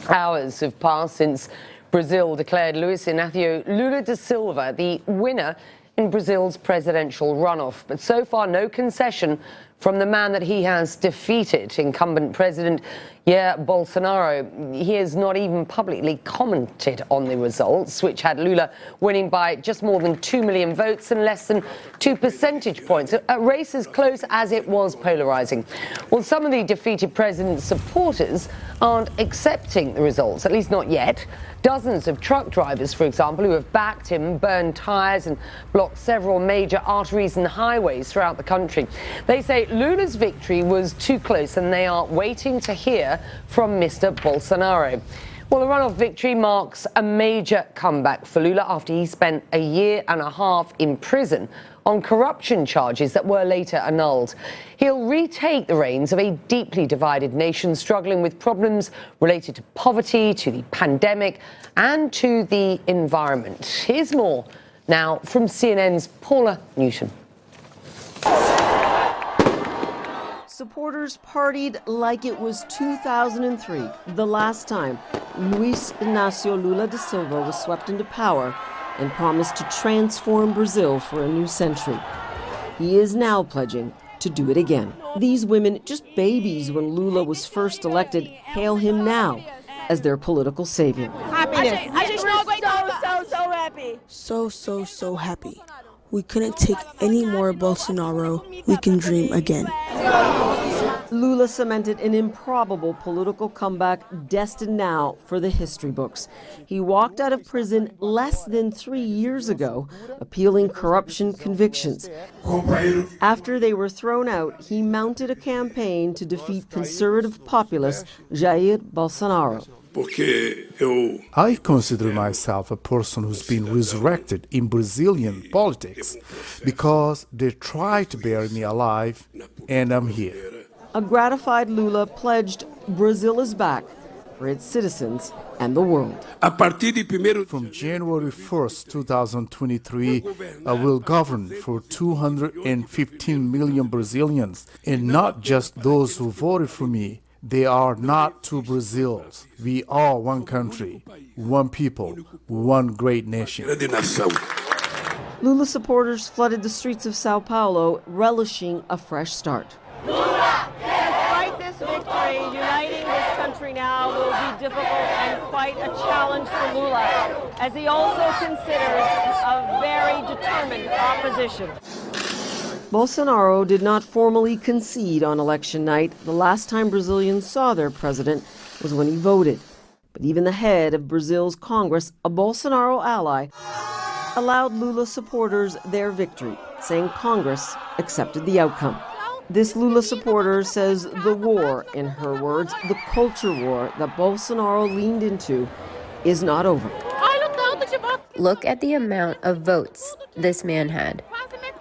Hours have passed since Brazil declared Luiz Inácio Lula da Silva the winner in Brazil's presidential runoff. But so far, no concession from the man that he has defeated, incumbent President Jair Bolsonaro. He has not even publicly commented on the results, which had Lula winning by just more than 2 million votes and less than 2 percentage points. A race as close as it was polarizing. Well, some of the defeated president's supporters aren't accepting the results, at least not yet. Dozens of truck drivers, for example, who have backed him, burned tires and blocked several major arteries and highways throughout the country. They say Lula's victory was too close and they are waiting to hear from Mr. Bolsonaro. Well, a runoff victory marks a major comeback for Lula after he spent a year and a half in prison on corruption charges that were later annulled. He'll retake the reins of a deeply divided nation struggling with problems related to poverty, to the pandemic, and to the environment. Here's more now from CNN's Paula Newton. Supporters partied like it was 2003, the last time Luiz Inácio Lula da Silva was swept into power and promised to transform Brazil for a new century. He is now pledging to do it again. These women, just babies when Lula was first elected, hail him now as their political savior. Happiness. So happy. So happy. We couldn't take any more Bolsonaro. We can dream again. Lula cemented an improbable political comeback destined now for the history books. He walked out of prison less than 3 years ago, appealing corruption convictions. After they were thrown out, he mounted a campaign to defeat conservative populist Jair Bolsonaro. I consider myself a person who's been resurrected in Brazilian politics because they tried to bury me alive, and I'm here. A gratified Lula pledged Brazil is back for its citizens and the world. From January 1st, 2023, I will govern for 215 million Brazilians, and not just those who voted for me. They are not two Brazils. We are one country, one people, one great nation. Lula supporters flooded the streets of Sao Paulo, relishing a fresh start. Despite this victory, uniting this country now will be difficult and quite a challenge for Lula, as he also considers a very determined opposition. Bolsonaro did not formally concede on election night. The last time Brazilians saw their president was when he voted. But even the head of Brazil's Congress, a Bolsonaro ally, allowed Lula supporters their victory, saying Congress accepted the outcome. This Lula supporter says the war, in her words, the culture war that Bolsonaro leaned into, is not over. Look at the amount of votes this man had.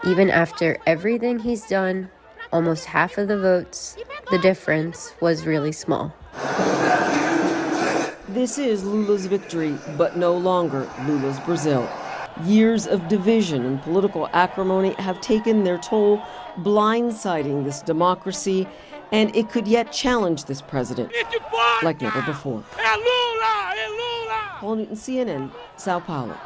Even after everything he's done, almost half of the votes, the difference was really small. This is Lula's victory, but no longer Lula's Brazil. Years of division and political acrimony have taken their toll, blindsiding this democracy, and it could yet challenge this president like never before. Paula Newton, CNN, Sao Paulo.